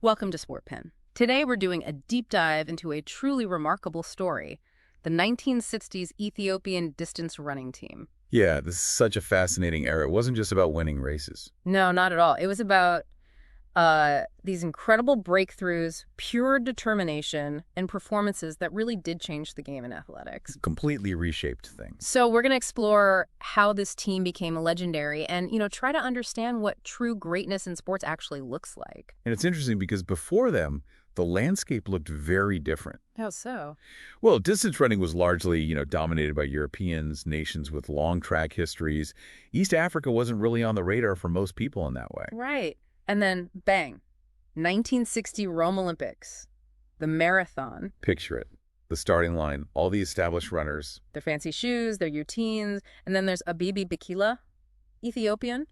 Welcome to Sportpen. Today we're doing a deep dive into a truly remarkable story, the 1960s Ethiopian distance running team. Yeah, this is such a fascinating era. It wasn't just about winning races. No, not at all. It was about these incredible breakthroughs, pure determination, and performances that really did change the game in athletics. Completely reshaped things. So we're going to explore how this team became legendary and, try to understand what true greatness in sports actually looks like. And it's interesting because before them, the landscape looked very different. How so? Well, distance running was largely, dominated by Europeans, nations with long track histories. East Africa wasn't really on the radar for most people in that way. Right. And then, bang, 1960 Rome Olympics, the marathon. Picture it. The starting line, all the established runners. Their fancy shoes, their routines, and then there's Abibi Bikila, Ethiopian,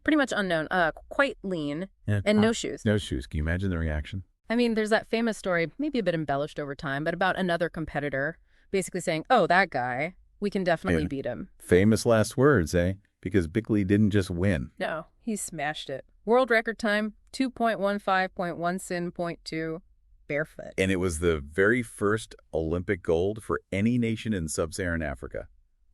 pretty much unknown, quite lean, and no shoes. No shoes. Can you imagine the reaction? I mean, there's that famous story, maybe a bit embellished over time, but about another competitor basically saying, oh, that guy, we can definitely beat him. Famous last words, eh? Because Bickley didn't just win. No, he smashed it. World record time, 2.15.1 barefoot. And it was the very first Olympic gold for any nation in sub-Saharan Africa.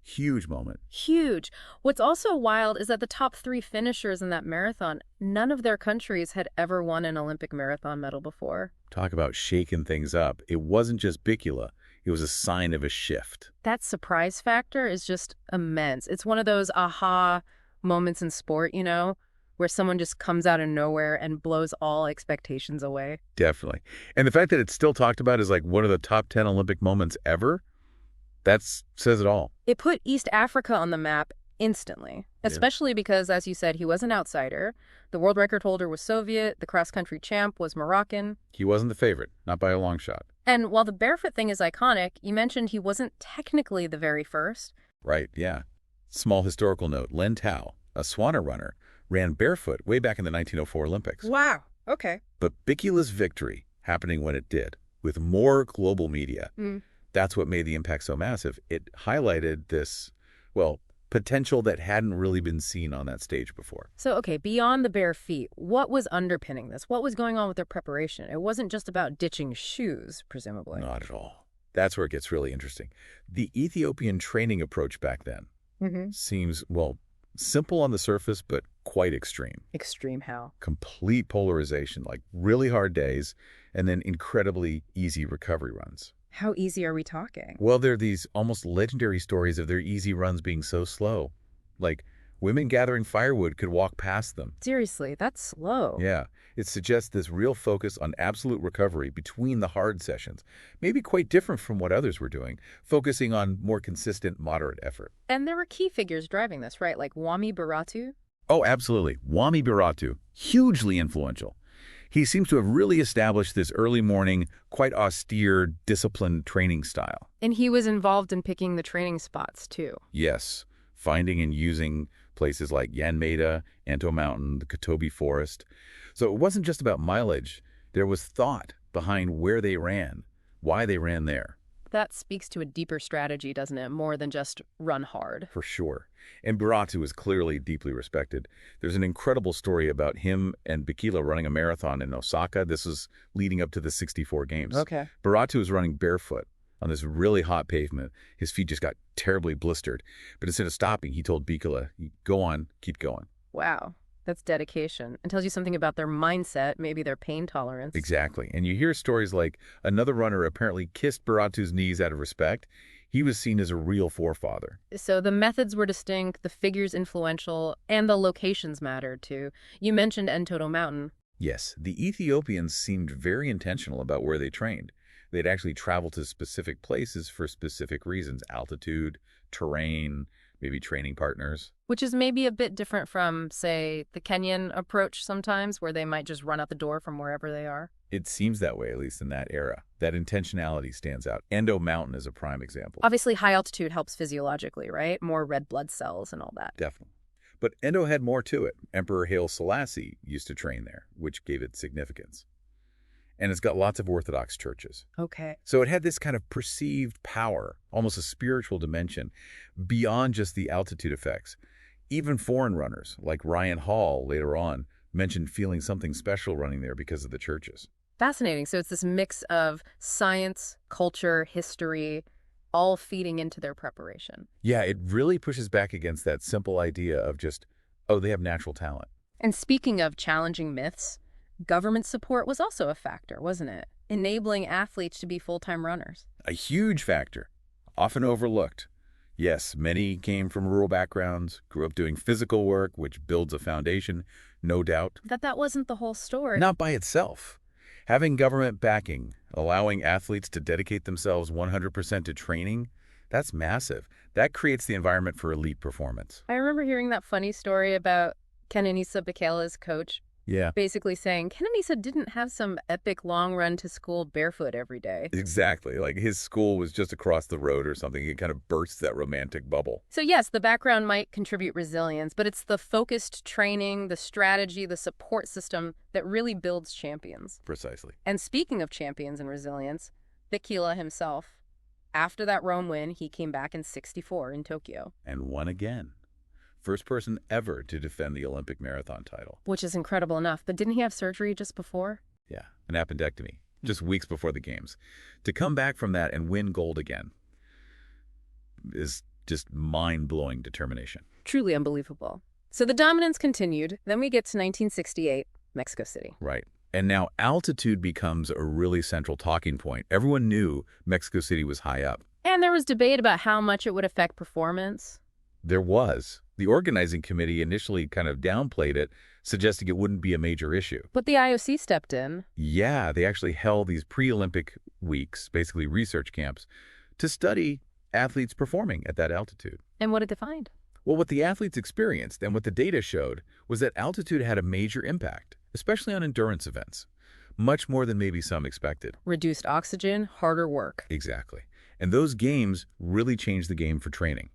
Huge moment. Huge. What's also wild is that the top three finishers in that marathon, none of their countries had ever won an Olympic marathon medal before. Talk about shaking things up. It wasn't just Bikila. It was a sign of a shift. That surprise factor is just immense. It's one of those aha moments in sport, where someone just comes out of nowhere and blows all expectations away. Definitely. And the fact that it's still talked about as like one of the top 10 Olympic moments ever, that says it all. It put East Africa on the map instantly, especially because, as you said, he was an outsider. The world record holder was Soviet. The cross-country champ was Moroccan. He wasn't the favorite, not by a long shot. And while the barefoot thing is iconic, you mentioned he wasn't technically the very first. Right, yeah. Small historical note, Len Tao, a Swana runner, ran barefoot way back in the 1904 Olympics. Wow, okay. But Bikila's victory, happening when it did, with more global media, that's what made the impact so massive. It highlighted this, potential that hadn't really been seen on that stage before. So, okay, beyond the bare feet, what was underpinning this? What was going on with their preparation? It wasn't just about ditching shoes, presumably. Not at all. That's where it gets really interesting. The Ethiopian training approach back then seems, simple on the surface, but quite extreme. Extreme how? Complete polarization, like really hard days, and then incredibly easy recovery runs. How easy are we talking? Well, there are these almost legendary stories of their easy runs being so slow. Like, women gathering firewood could walk past them. Seriously, that's slow. Yeah, it suggests this real focus on absolute recovery between the hard sessions. Maybe quite different from what others were doing, focusing on more consistent, moderate effort. And there were key figures driving this, right? Like Wami Biratu? Oh, absolutely. Wami Biratu, hugely influential. He seems to have really established this early morning, quite austere, disciplined training style. And he was involved in picking the training spots, too. Yes, finding and using places like Yanmeda, Anto Mountain, the Katobi Forest. So it wasn't just about mileage. There was thought behind where they ran, why they ran there. That speaks to a deeper strategy, doesn't it? More than just run hard. For sure. And Biratu is clearly deeply respected. There's an incredible story about him and Bikila running a marathon in Osaka. This was leading up to the 64 games. Okay. Biratu was running barefoot on this really hot pavement. His feet just got terribly blistered. But instead of stopping, he told Bikila, go on, keep going. Wow. That's dedication. And tells you something about their mindset, maybe their pain tolerance. Exactly. And you hear stories like another runner apparently kissed Biratu's knees out of respect. He was seen as a real forefather. So the methods were distinct, the figures influential, and the locations mattered too. You mentioned Entoto Mountain. Yes, the Ethiopians seemed very intentional about where they trained. They'd actually travel to specific places for specific reasons: altitude, terrain, maybe training partners. Which is maybe a bit different from, say, the Kenyan approach sometimes, where they might just run out the door from wherever they are. It seems that way, at least in that era. That intentionality stands out. Endo Mountain is a prime example. Obviously, high altitude helps physiologically, right? More red blood cells and all that. Definitely. But Endo had more to it. Emperor Haile Selassie used to train there, which gave it significance. And it's got lots of Orthodox churches. Okay. So it had this kind of perceived power, almost a spiritual dimension, beyond just the altitude effects. Even foreign runners, like Ryan Hall later on, mentioned feeling something special running there because of the churches. Fascinating. So it's this mix of science, culture, history, all feeding into their preparation. Yeah, it really pushes back against that simple idea of just, oh, they have natural talent. And speaking of challenging myths, government support was also a factor, wasn't it? Enabling athletes to be full-time runners. A huge factor, often overlooked. Yes, many came from rural backgrounds, grew up doing physical work, which builds a foundation, no doubt. That wasn't the whole story. Not by itself. Having government backing, allowing athletes to dedicate themselves 100% to training, that's massive. That creates the environment for elite performance. I remember hearing that funny story about Kenenisa Bekele's coach Yeah, basically saying Kenenisa didn't have some epic long run to school barefoot every day. exactly. Like his school was just across the road or something. It kind of bursts that romantic bubble. So yes, the background might contribute resilience, but it's the focused training, the strategy, the support system that really builds champions. Precisely. And speaking of champions and resilience, Bikila himself, after that Rome win, he came back in '64 in Tokyo. And won again. First person ever to defend the Olympic marathon title. Which is incredible enough, but didn't he have surgery just before? Yeah, an appendectomy, just weeks before the games. To come back from that and win gold again is just mind-blowing determination. Truly unbelievable. So the dominance continued. Then we get to 1968, Mexico City. Right. And now altitude becomes a really central talking point. Everyone knew Mexico City was high up. And there was debate about how much it would affect performance. There was. The organizing committee initially kind of downplayed it, suggesting it wouldn't be a major issue. But the IOC stepped in. Yeah, they actually held these pre-Olympic weeks, basically research camps, to study athletes performing at that altitude. And what did they find? Well, what the athletes experienced and what the data showed was that altitude had a major impact, especially on endurance events, much more than maybe some expected. Reduced oxygen, harder work. Exactly. And those games really changed the game for training.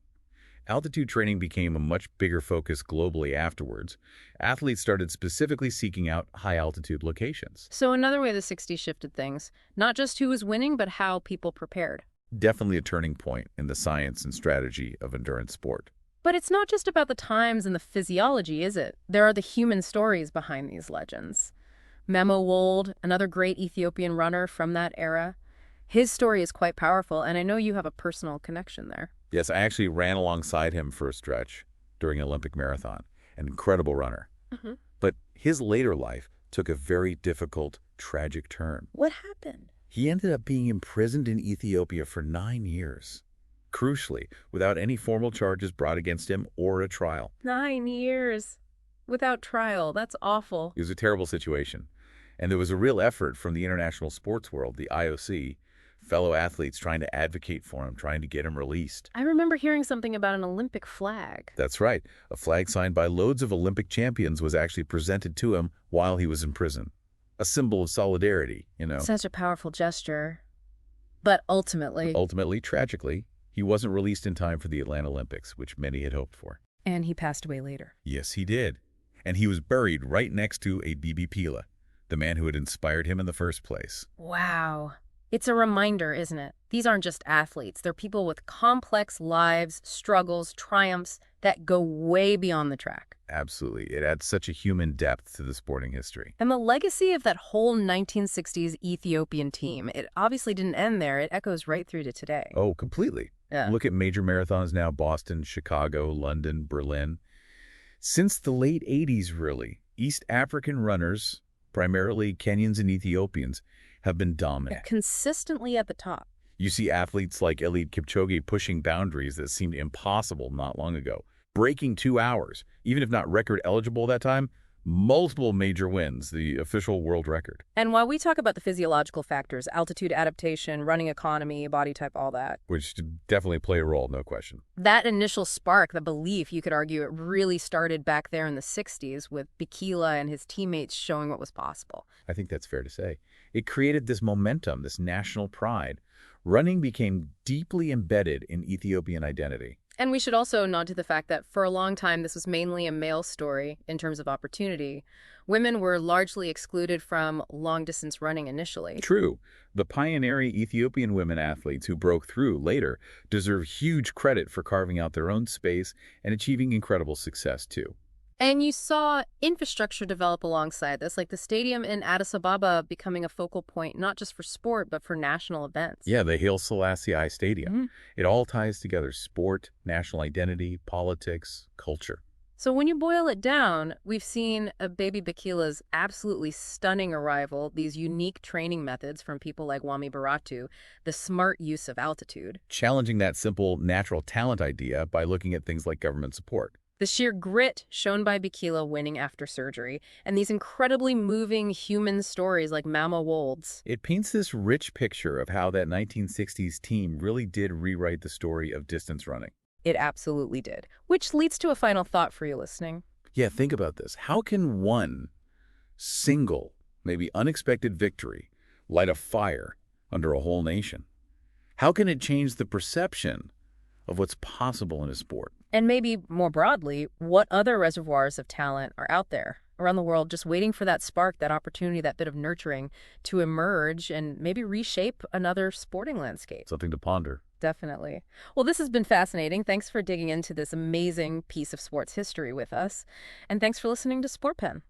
Altitude training became a much bigger focus globally afterwards. Athletes started specifically seeking out high-altitude locations. So another way the 60s shifted things, not just who was winning, but how people prepared. Definitely a turning point in the science and strategy of endurance sport. But it's not just about the times and the physiology, is it? There are the human stories behind these legends. Memo Wold, another great Ethiopian runner from that era, his story is quite powerful, and I know you have a personal connection there. Yes, I actually ran alongside him for a stretch during an Olympic marathon. An incredible runner. Mm-hmm. But his later life took a very difficult, tragic turn. What happened? He ended up being imprisoned in Ethiopia for 9 years. Crucially, without any formal charges brought against him or a trial. 9 years without trial. That's awful. It was a terrible situation. And there was a real effort from the international sports world, the IOC, fellow athletes trying to advocate for him, trying to get him released. I remember hearing something about an Olympic flag. That's right. A flag signed by loads of Olympic champions was actually presented to him while he was in prison. A symbol of solidarity, you know. Such a powerful gesture. But Ultimately, tragically, he wasn't released in time for the Atlanta Olympics, which many had hoped for. And he passed away later. Yes, he did. And he was buried right next to a Bibi Pila, the man who had inspired him in the first place. Wow. It's a reminder, isn't it? These aren't just athletes. They're people with complex lives, struggles, triumphs that go way beyond the track. Absolutely. It adds such a human depth to the sporting history. And the legacy of that whole 1960s Ethiopian team, it obviously didn't end there. It echoes right through to today. Oh, completely. Yeah. Look at major marathons now, Boston, Chicago, London, Berlin. Since the late 80s, really, East African runners, primarily Kenyans and Ethiopians, have been dominant. Consistently at the top. You see athletes like Eliud Kipchoge pushing boundaries that seemed impossible not long ago, breaking 2 hours, even if not record eligible at that time, multiple major wins, the official world record. And while we talk about the physiological factors, altitude adaptation, running economy, body type, all that, Which definitely play a role, no question. that initial spark, the belief, you could argue it really started back there in the 60s with Bikila and his teammates showing what was possible. I think that's fair to say. It created this momentum, this national pride. Running became deeply embedded in Ethiopian identity. And we should also nod to the fact that for a long time, this was mainly a male story in terms of opportunity. Women were largely excluded from long-distance running initially. True. The pioneering Ethiopian women athletes who broke through later deserve huge credit for carving out their own space and achieving incredible success, too. And you saw infrastructure develop alongside this, like the stadium in Addis Ababa becoming a focal point, not just for sport, but for national events. Yeah, the Haile Selassie Stadium. Mhm. It all ties together sport, national identity, politics, culture. So when you boil it down, we've seen baby Bakila's absolutely stunning arrival, these unique training methods from people like Wami Baratu, the smart use of altitude, Challenging that simple natural talent idea by looking at things like government support. the sheer grit shown by Bakila winning after surgery, and these incredibly moving human stories like Mama Wold's. It paints this rich picture of how that 1960s team really did rewrite the story of distance running. It absolutely did. Which leads to a final thought for you listening. Yeah, think about this. How can one single, maybe unexpected victory light a fire under a whole nation? How can it change the perception of what's possible in a sport? And maybe more broadly, what other reservoirs of talent are out there around the world just waiting for that spark, that opportunity, that bit of nurturing to emerge and maybe reshape another sporting landscape? Something to ponder. Definitely. Well, this has been fascinating. Thanks for digging into this amazing piece of sports history with us. And thanks for listening to Sportpen.